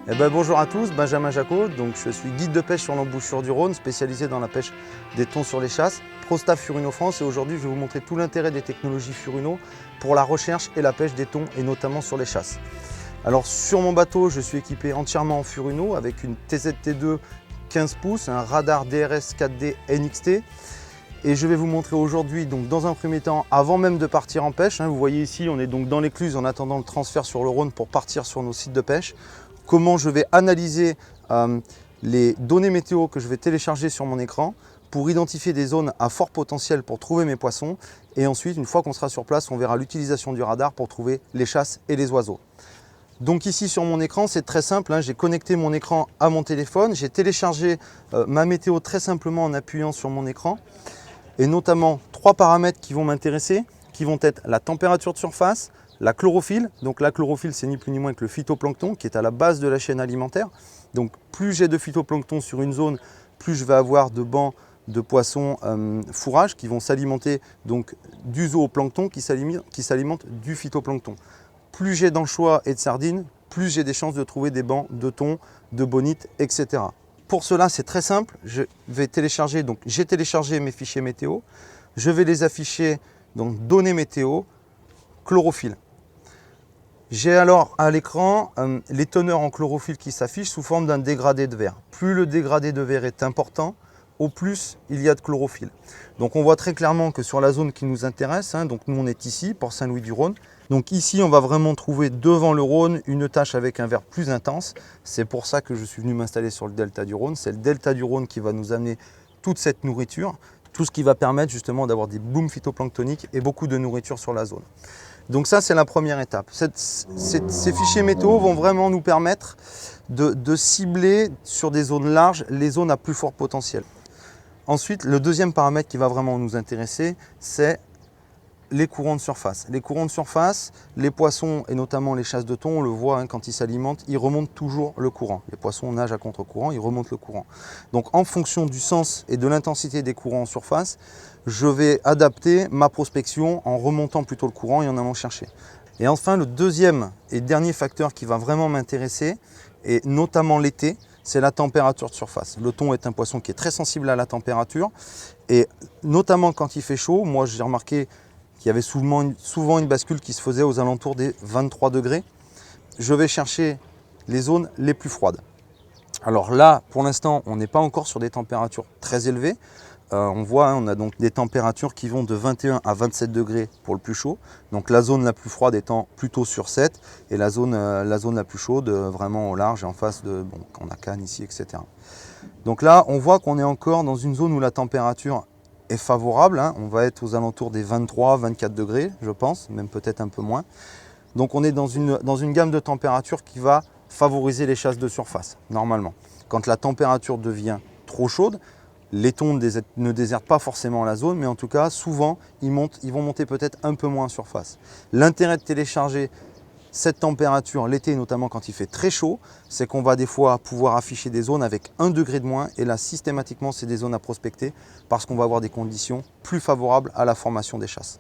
Bonjour à tous, Benjamin Jacot, donc je suis guide de pêche sur l'embouchure du Rhône, spécialisé dans la pêche des thons sur les chasses, ProStaff Furuno France, et aujourd'hui je vais vous montrer tout l'intérêt des technologies Furuno pour la recherche et la pêche des thons, et notamment sur les chasses. Alors sur mon bateau, je suis équipé entièrement en Furuno avec une TZT2 15 pouces, un radar DRS 4D NXT. Et je vais vous montrer aujourd'hui, donc dans un premier temps, avant même de partir en pêche, vous voyez ici, on est donc dans l'écluse en attendant le transfert sur le Rhône pour partir sur nos sites de pêche. Comment je vais analyser les données météo que je vais télécharger sur mon écran pour identifier des zones à fort potentiel pour trouver mes poissons. Et ensuite, une fois qu'on sera sur place, on verra l'utilisation du radar pour trouver les chasses et les oiseaux. Donc ici sur mon écran, c'est très simple, j'ai connecté mon écran à mon téléphone, j'ai téléchargé ma météo très simplement en appuyant sur mon écran. Et notamment 3 paramètres qui vont m'intéresser, qui vont être la température de surface, la chlorophylle. Donc la chlorophylle, c'est ni plus ni moins que le phytoplancton qui est à la base de la chaîne alimentaire. Donc plus j'ai de phytoplancton sur une zone, plus je vais avoir de bancs de poissons fourrage qui vont s'alimenter donc du zooplancton qui s'alimente du phytoplancton. Plus j'ai d'anchois et de sardines, plus j'ai des chances de trouver des bancs de thon, de bonite, etc. Pour cela, c'est très simple. Je vais télécharger, donc j'ai téléchargé mes fichiers météo. Je vais les afficher, donc données météo, chlorophylle. J'ai alors à l'écran les teneurs en chlorophylle qui s'affichent sous forme d'un dégradé de vert. Plus le dégradé de vert est important, au plus il y a de chlorophylle. Donc on voit très clairement que sur la zone qui nous intéresse, donc nous on est ici, Port Saint-Louis-du-Rhône. Donc ici on va vraiment trouver devant le Rhône une tache avec un vert plus intense. C'est pour ça que je suis venu m'installer sur le delta du Rhône. C'est le delta du Rhône qui va nous amener toute cette nourriture, tout ce qui va permettre justement d'avoir des blooms phytoplanctoniques et beaucoup de nourriture sur la zone. Donc ça, c'est la première étape. Ces fichiers météo vont vraiment nous permettre de cibler sur des zones larges les zones à plus fort potentiel. Ensuite, le deuxième paramètre qui va vraiment nous intéresser, c'est les courants de surface. Les courants de surface, les poissons et notamment les chasses de thon, on le voit quand ils s'alimentent, ils remontent toujours le courant. Les poissons nagent à contre-courant, ils remontent le courant. Donc en fonction du sens et de l'intensité des courants en surface, je vais adapter ma prospection en remontant plutôt le courant et en allant chercher. Et enfin, le deuxième et dernier facteur qui va vraiment m'intéresser, et notamment l'été, c'est la température de surface. Le thon est un poisson qui est très sensible à la température et notamment quand il fait chaud, moi j'ai remarqué qu'il y avait souvent une bascule qui se faisait aux alentours des 23 degrés. Je vais chercher les zones les plus froides. Alors là, pour l'instant, on n'est pas encore sur des températures très élevées. On voit, on a donc des températures qui vont de 21 à 27 degrés pour le plus chaud. Donc la zone la plus froide étant plutôt sur 7 et la zone la plus chaude vraiment au large et en face de, on a Cannes ici, etc. Donc là, on voit qu'on est encore dans une zone où la température est favorable. On va être aux alentours des 23-24 degrés, je pense, même peut-être un peu moins. Donc on est dans une gamme de températures qui va favoriser les chasses de surface, normalement. Quand la température devient trop chaude, les thons ne désertent pas forcément la zone, mais en tout cas, souvent, ils vont monter peut-être un peu moins en surface. L'intérêt de télécharger cette température l'été, notamment quand il fait très chaud, c'est qu'on va des fois pouvoir afficher des zones avec 1 degré de moins. Et là, systématiquement, c'est des zones à prospecter parce qu'on va avoir des conditions plus favorables à la formation des chasses.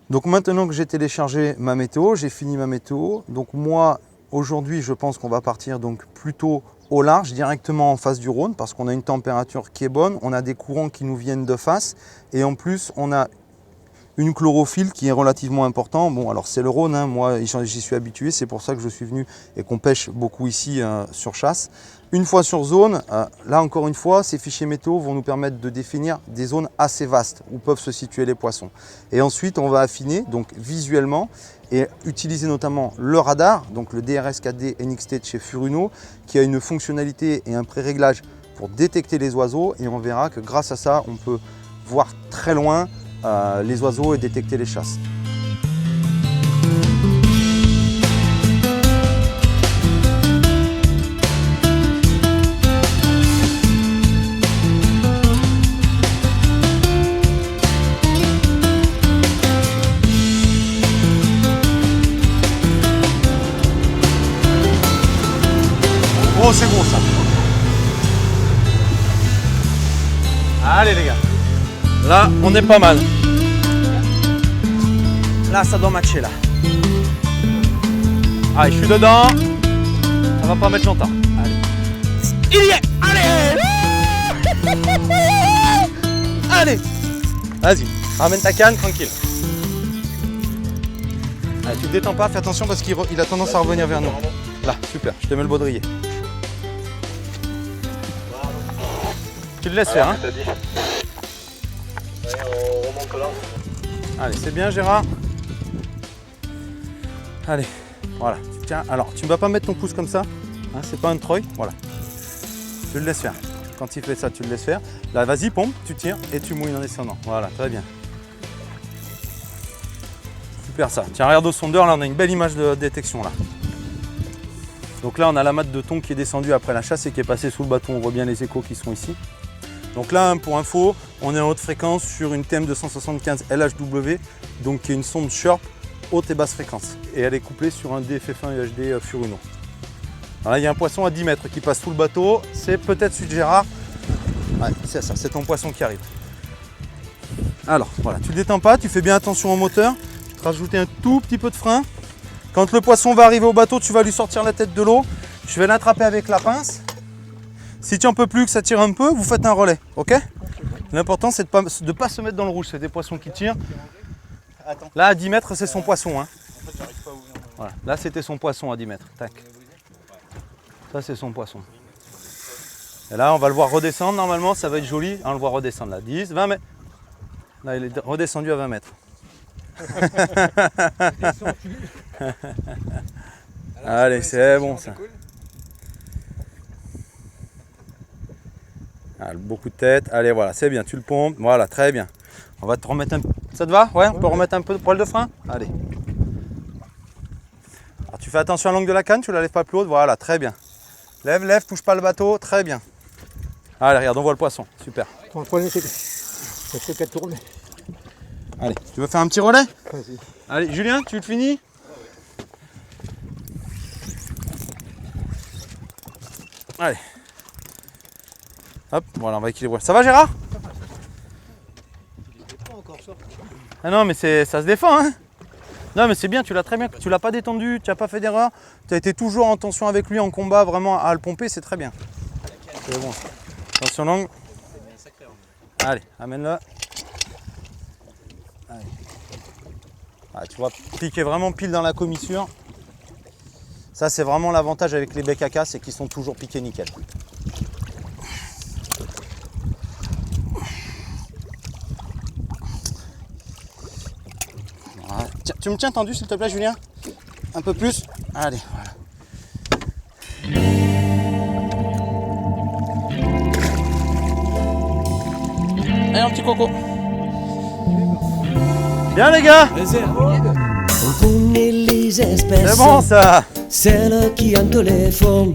Donc maintenant que j'ai téléchargé ma météo, j'ai fini ma météo. Donc moi, aujourd'hui, je pense qu'on va partir donc plutôt au large, directement en face du Rhône, parce qu'on a une température qui est bonne, on a des courants qui nous viennent de face, et en plus, on a une chlorophylle qui est relativement important. Bon, alors c'est le Rhône, moi j'y suis habitué, c'est pour ça que je suis venu et qu'on pêche beaucoup ici sur chasse. Une fois sur zone, là encore une fois, ces fichiers météo vont nous permettre de définir des zones assez vastes où peuvent se situer les poissons. Et ensuite, on va affiner donc visuellement et utiliser notamment le radar, donc le DRS 4D NXT de chez Furuno, qui a une fonctionnalité et un pré-réglage pour détecter les oiseaux. Et on verra que grâce à ça, on peut voir très loin les oiseaux et détecter les chasses. Oh, c'est gros ça. Allez les gars. Là, on est pas mal. Là, ça doit matcher là. Allez, je suis dedans. Ça va pas mettre longtemps. Allez. Il y est. Allez. Allez. Vas-y, ramène ta canne, tranquille. Allez, tu te détends pas, fais attention parce qu'il a tendance à revenir vers nous. Là, super, je te mets le baudrier. Tu le laisses faire, hein. Allez, c'est bien Gérard. Allez, voilà. Tiens, alors tu ne vas pas mettre ton pouce comme ça, hein, c'est pas un treuil, voilà. Tu le laisses faire. Quand il fait ça, tu le laisses faire. Là, vas-y, pompe, tu tires et tu mouilles en descendant. Voilà, très bien. Super ça. Tiens, regarde au sondeur, là on a une belle image de détection là. Donc là, on a la matte de thon qui est descendue après la chasse et qui est passée sous le bâton. On voit bien les échos qui sont ici. Donc là, pour info, on est en haute fréquence sur une TM275 LHW, donc qui est une sonde Sharp haute et basse fréquence. Et elle est couplée sur un DFF1 UHD Furuno. Alors là, il y a un poisson à 10 mètres qui passe sous le bateau. C'est peut-être celui de Gérard. Ouais, c'est ça, c'est ton poisson qui arrive. Alors, voilà, tu ne le détends pas, tu fais bien attention au moteur. Tu te rajoutes un tout petit peu de frein. Quand le poisson va arriver au bateau, tu vas lui sortir la tête de l'eau. Je vais l'attraper avec la pince. Si tu n'en peux plus, que ça tire un peu, vous faites un relais, ok? L'important, c'est de ne pas se mettre dans le rouge. C'est des poissons qui tirent. Là, à 10 mètres, c'est son poisson. Hein. Voilà. Là, c'était son poisson à 10 mètres. Tac. Ça, c'est son poisson. Et là, on va le voir redescendre. Normalement, ça va être joli. On le voit redescendre là. 10, 20 mètres. Là, il est redescendu à 20 mètres. Allez, c'est bon ça. Ah, beaucoup de tête. Allez, voilà, c'est bien. Tu le pompes. Voilà, très bien. On va te remettre un peu. Ça te va? Ouais, on peut remettre un peu de poil de frein? Allez. Alors, tu fais attention à l'angle de la canne, tu la lèves pas plus haute. Voilà, très bien. Lève, lève, touche pas le bateau. Très bien. Allez, regarde, on voit le poisson. Super. Ton poignet, c'est qu'à tourner. Allez, tu veux faire un petit relais? Vas-y. Allez, Julien, tu le finis? Allez. Hop, voilà, on va équilibrer. Ça va, Gérard? Ah non, mais ça se défend, hein? Non, mais c'est bien, tu l'as très bien. Tu l'as pas détendu, tu n'as pas fait d'erreur. Tu as été toujours en tension avec lui en combat, vraiment à le pomper, c'est très bien. C'est bon. Attention l'angle. Allez, amène-le. Ah, tu vois, piquer vraiment pile dans la commissure. Ça, c'est vraiment l'avantage avec les becs à casse, c'est qu'ils sont toujours piqués nickel. Voilà. Tiens, tu me tiens tendu, s'il te plaît, Julien? Un peu plus? Allez, voilà. Allez, un petit coco. Bien les gars. On connaît les espèces. C'est bon ça. Celles qui hantent les fonds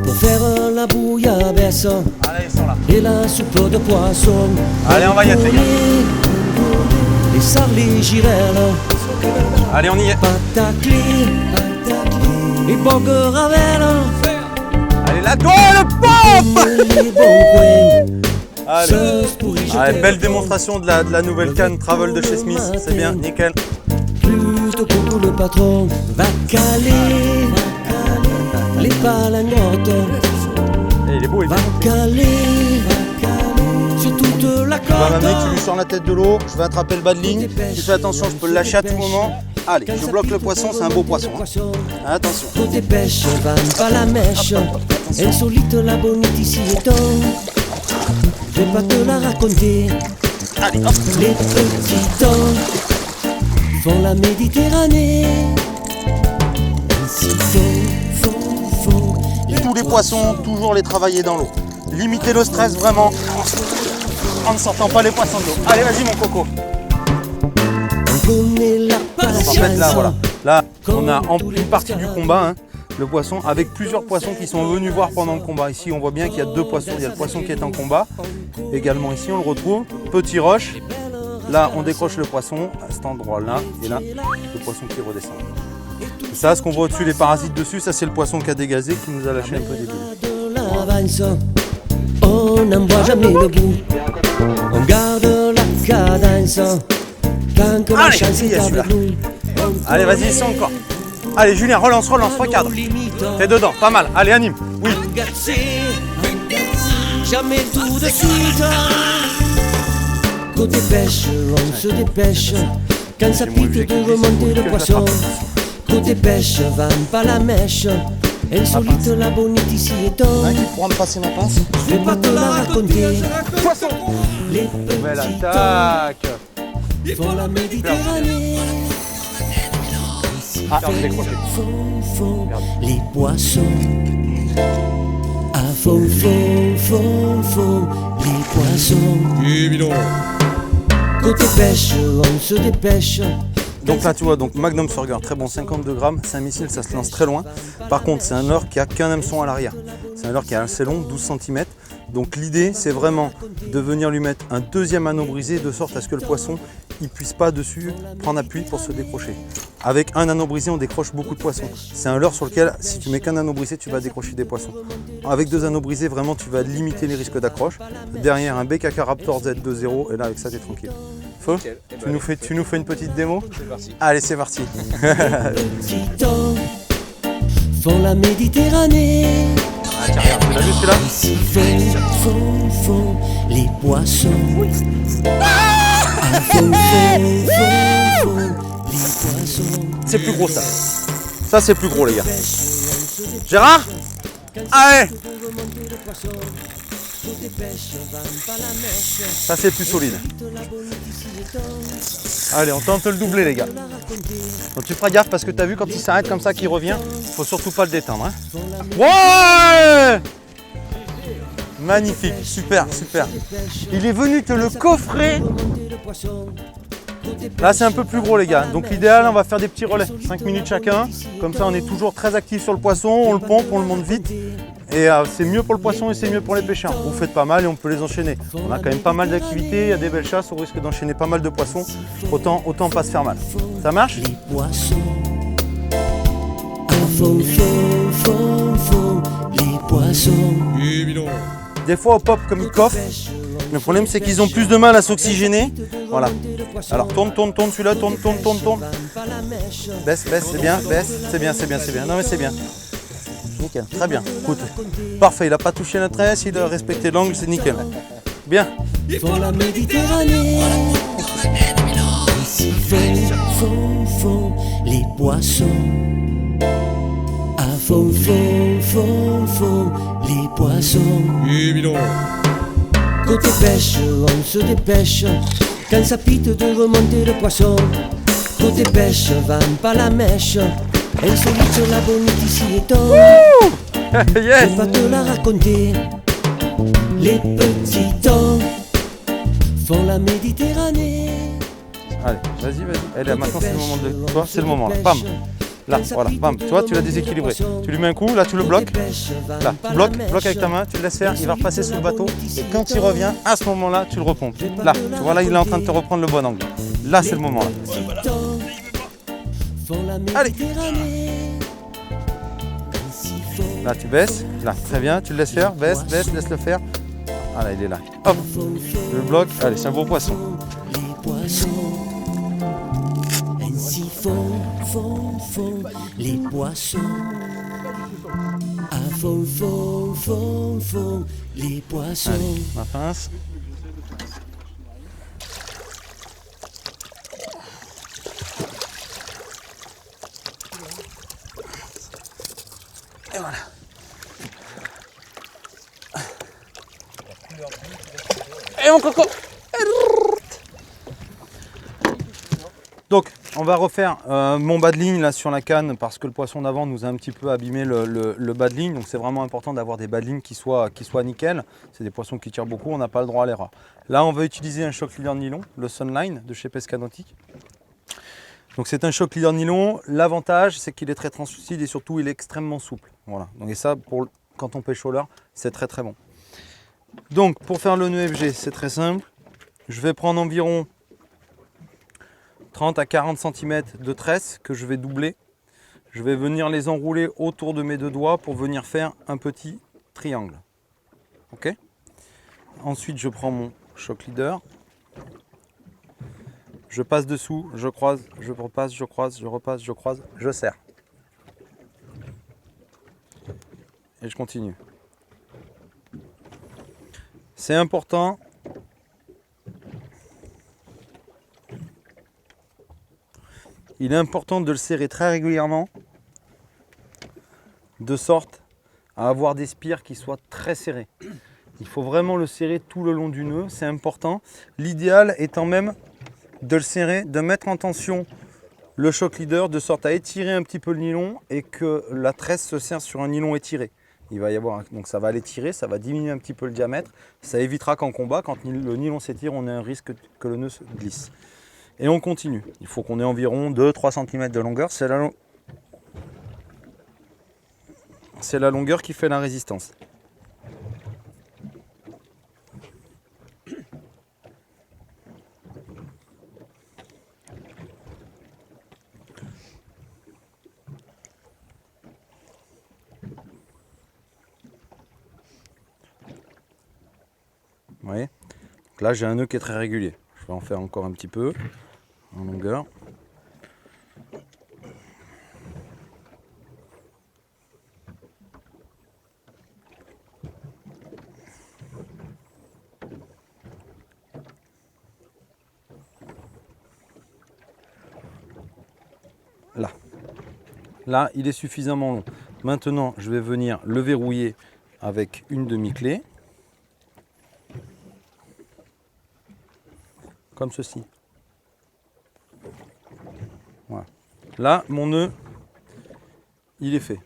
pour faire la bouillabaisse. Allez, ils sont là. Et la soupe de poisson. Allez, on va y être les gars. Les sards, les girelles. Allez, on y est. Patacli, et bogue ravel. Allez, la go, le pompe. Les bons coins. Allez, belle démonstration de la nouvelle canne Travel de chez Smith, c'est bien, nickel. Plutôt pour le patron va caler les palangotes. Il est beau, il est Va beau. caler sur toute la Tu vas m'amener, tu côte. lui sors la tête de l'eau, je vais attraper le bas de ligne. Tu fais attention, je peux le lâcher à tout moment. Allez, je bloque le poisson, c'est un beau poisson. Hein. Attention. Côté pêche, va pas la mèche. Insolite la bonite ici et donc. Je vais pas te la raconter. Allez, hop. Les petits temps font la Méditerranée. Ainsi font Tous les poissons, toujours les travailler dans l'eau. Limiter le stress vraiment en ne sortant pas les poissons de l'eau. Allez, vas-y mon coco. On connaît la En patience. fait, là, voilà. Là, on a en une partie du combat, hein, le poisson, avec plusieurs poissons qui sont venus voir pendant le combat. Ici, on voit bien qu'il y a deux poissons. Il y a le poisson qui est en combat. Également ici, on le retrouve. Petit roche. Là, on décroche le poisson à cet endroit-là. Et là, le poisson qui redescend. Et ça, ce qu'on voit au-dessus, les parasites dessus, ça, c'est le poisson qui a dégazé, qui nous a lâché un peu des bulles. De l'avance, on n'en voit jamais le bout. On garde la cadence. Tant que la Allez, chance il y est a celui-là. avec nous. Allez, vas-y, ici encore. Allez Julien, relance, recadre. T'es dedans, pas mal. Allez, anime. Oui. Jamais tout de suite. Côté pêche, on se dépêche. Quand ça pique de remonter le poisson. Côté pêche, vend pas la mèche. Insolite, la bonite ici est donc. Un qui pourra me passer ma pince. Je vais pas te la raconter. Poisson. Les Belle petits attaque. temps font la Méditerranée. Ah, je l'ai croché. Font les poissons. À fond, les poissons. Côté pêche, on se dépêche. Donc là tu vois, donc Magnum Surger, très bon, 52 grammes, c'est un missile, ça se lance très loin. Par contre c'est un leurre qui a qu'un hameçon à l'arrière. C'est un leurre qui est assez long, 12 cm. Donc l'idée c'est vraiment de venir lui mettre un deuxième anneau brisé de sorte à ce que le poisson il puisse pas dessus prendre appui pour se décrocher. Avec un anneau brisé on décroche beaucoup de poissons. C'est un leurre sur lequel si tu mets qu'un anneau brisé tu vas décrocher des poissons. Avec deux anneaux brisés vraiment tu vas limiter les risques d'accroche. Derrière un BKK Raptor Z2.0 et là avec ça tu es tranquille. Feu, tu nous fais une petite démo? Allez, c'est parti. Petits temps font la Méditerranée. Ah tiens, regarde, tu l'as vu celui-là? Ici font les poissons. Font les poissons. C'est plus gros ça. Ça c'est plus gros les gars. Gérard? Allez! Ça c'est plus solide. Allez, on tente le doubler les gars. Donc tu feras gaffe parce que tu as vu quand il s'arrête comme ça qu'il revient, faut surtout pas le détendre. Hein. Ouais! Magnifique, super, super. Il est venu te le coffrer. Là c'est un peu plus gros les gars. Donc l'idéal on va faire des petits relais, 5 minutes chacun. Comme ça on est toujours très actif sur le poisson, on le pompe, on le monte vite. Et c'est mieux pour le poisson et c'est mieux pour les pêcheurs. Vous faites pas mal et on peut les enchaîner. On a quand même pas mal d'activités, il y a des belles chasses, on risque d'enchaîner pas mal de poissons. Autant pas se faire mal. Ça marche? Les poissons. Font les poissons. Des fois au pop comme ils coffrent. Le problème c'est qu'ils ont plus de mal à s'oxygéner. Voilà. Alors tourne celui-là, tourne. Baisse, c'est bien, baisse. C'est bien. Non mais c'est bien. Nickel, très bien. Écoute, parfait, il n'a pas touché la tresse, il a respecté l'angle, c'est nickel. Bien. Font la Méditerranée. Ici font les poissons. À fond les poissons. Côté pêche, on se dépêche. Quand ça pite de remonter le poisson. Côté pêche, vend pas la mèche. Insolite, la bonite ici est donc. Yes. Je vais pas te la raconter. Les petits temps font la Méditerranée. Allez, vas-y. Allez, maintenant c'est le moment de toi, c'est le moment là. Bam. Là, voilà, bam. Tu vois, tu l'as déséquilibré. Tu lui mets un coup, là tu le bloques. Là, tu bloques avec ta main, tu le laisses faire, il va repasser sous le bateau. Et quand il revient, à ce moment-là, tu le repompes. Là, tu vois là, il est en train de te reprendre le bon angle. Là, c'est le moment là. Allez. Là, tu baisses. Là, très bien, tu le laisses faire. Baisse, laisse-le faire. Ah là, il est là. Hop, je le bloque. Allez, c'est un beau poisson. Les poissons. Ainsi font les poissons. À fond les poissons. Allez, ma pince. Et voilà. Et mon coco. Donc, on va refaire mon bas de ligne là sur la canne parce que le poisson d'avant nous a un petit peu abîmé le bas de ligne. Donc, c'est vraiment important d'avoir des bas de ligne qui soient nickel. C'est des poissons qui tirent beaucoup, on n'a pas le droit à l'erreur. Là, on va utiliser un choc leader nylon, le Sunline de chez Pesca Nautique. Donc, c'est un choc leader nylon. L'avantage, c'est qu'il est très translucide et surtout, il est extrêmement souple. Voilà. Donc, et ça, quand on pêche au leurre, c'est très très bon. Donc, pour faire le nœud FG, c'est très simple. Je vais prendre environ 30 à 40 cm de tresse que je vais doubler. Je vais venir les enrouler autour de mes deux doigts pour venir faire un petit triangle. Ok. Ensuite, je prends mon choc leader. Je passe dessous, je croise, je repasse, je croise, je repasse, je croise, je serre. et je continue. C'est important il est important de le serrer très régulièrement de sorte à avoir des spires qui soient très serrés. Il faut vraiment le serrer tout le long du nœud, c'est important. L'idéal étant même de le serrer, de mettre en tension le shock leader de sorte à étirer un petit peu le nylon et que la tresse se serre sur un nylon étiré. Il va y avoir, donc ça va l'étirer, ça va diminuer un petit peu le diamètre. Ça évitera qu'en combat, quand le nylon s'étire, on ait un risque que le nœud se glisse. Et on continue. Il faut qu'on ait environ 2-3 cm de longueur. C'est la longueur qui fait la résistance. Vous voyez ? Donc là, j'ai un nœud qui est très régulier. Je vais en faire encore un petit peu en longueur. Là. Là, il est suffisamment long. Maintenant, je vais venir le verrouiller avec une demi-clé. Comme ceci. Voilà. Là, mon nœud, il est fait.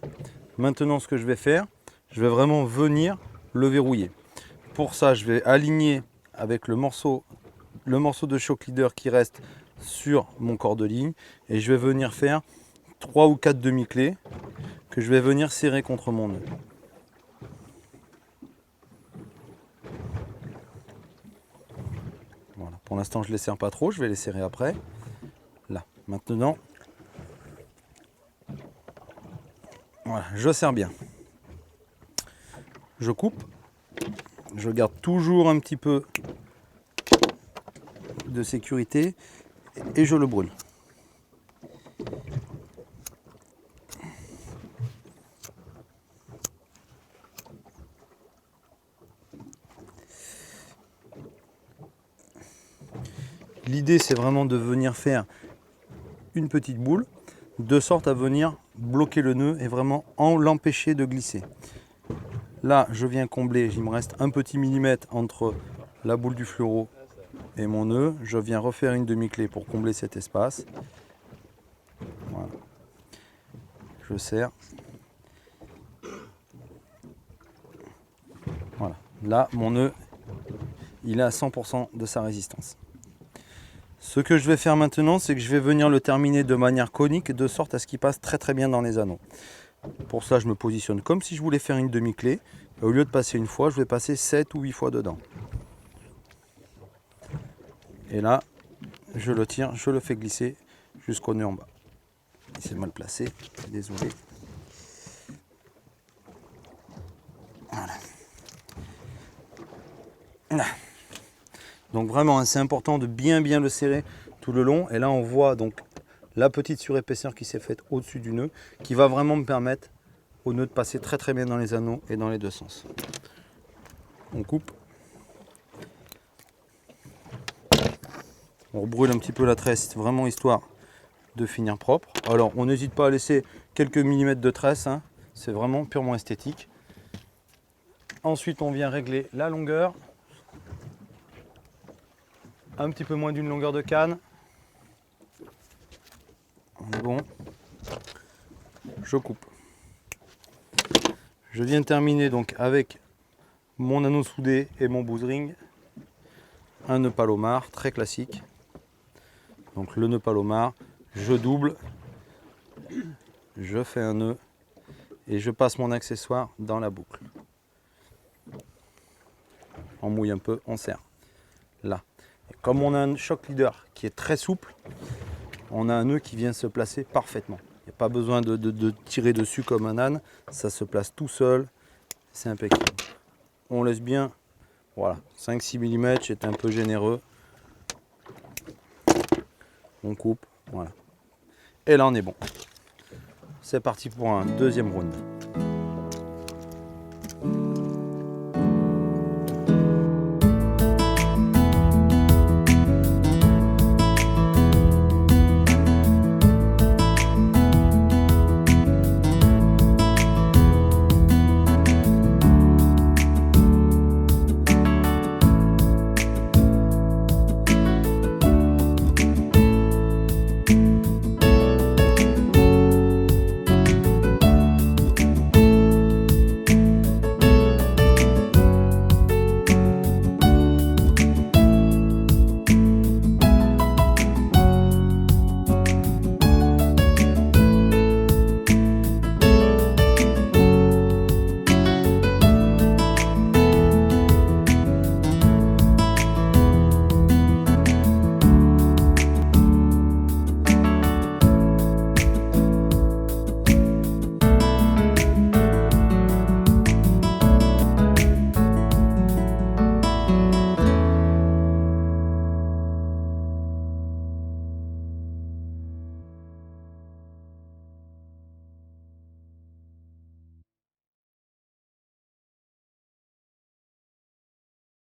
Maintenant, ce que je vais faire, je vais vraiment venir le verrouiller. Pour ça, je vais aligner avec le morceau de shock leader qui reste sur mon corps de ligne et je vais venir faire 3 ou 4 demi-clés que je vais venir serrer contre mon nœud. Voilà. Pour l'instant, je ne les serre pas trop, je vais les serrer après. Là, maintenant, voilà, je serre bien. Je coupe, je garde toujours un petit peu de sécurité et je le brûle. L'idée, c'est vraiment de venir faire une petite boule de sorte à venir bloquer le nœud et vraiment l'empêcher de glisser. Là, je viens combler, il me reste un petit millimètre entre la boule du fluoro et mon nœud. Je viens refaire une demi-clé pour combler cet espace. Voilà. Je serre. Voilà. Là, mon nœud, il est à 100% de sa résistance. Ce que je vais faire maintenant, c'est que je vais venir le terminer de manière conique, de sorte à ce qu'il passe très très bien dans les anneaux. Pour ça, je me positionne comme si je voulais faire une demi-clé. Au lieu de passer une fois, je vais passer 7 ou 8 fois dedans. Et là, je le tire, je le fais glisser jusqu'au nœud en bas. C'est mal placé, désolé. Voilà. Là. Donc vraiment, c'est important de bien le serrer tout le long. Et là, on voit donc la petite surépaisseur qui s'est faite au-dessus du nœud, qui va vraiment me permettre au nœud de passer très très bien dans les anneaux et dans les deux sens. On coupe. On rebrûle un petit peu la tresse, vraiment histoire de finir propre. Alors, on n'hésite pas à laisser quelques millimètres de tresse, hein. C'est vraiment purement esthétique. Ensuite, on vient régler la longueur. Un petit peu moins d'une longueur de canne. On est bon. Je coupe. Je viens terminer donc avec mon anneau soudé et mon boost ring. Un nœud palomar très classique. Donc le nœud palomar, je double, je fais un nœud et je passe mon accessoire dans la boucle. On mouille un peu, on serre. Là. Et comme on a un shock leader qui est très souple, on a un nœud qui vient se placer parfaitement. Il n'y a pas besoin de tirer dessus comme un âne, ça se place tout seul, c'est impeccable. On laisse bien, voilà, 5-6 mm, c'est un peu généreux. On coupe, voilà. Et là on est bon. C'est parti pour un deuxième round.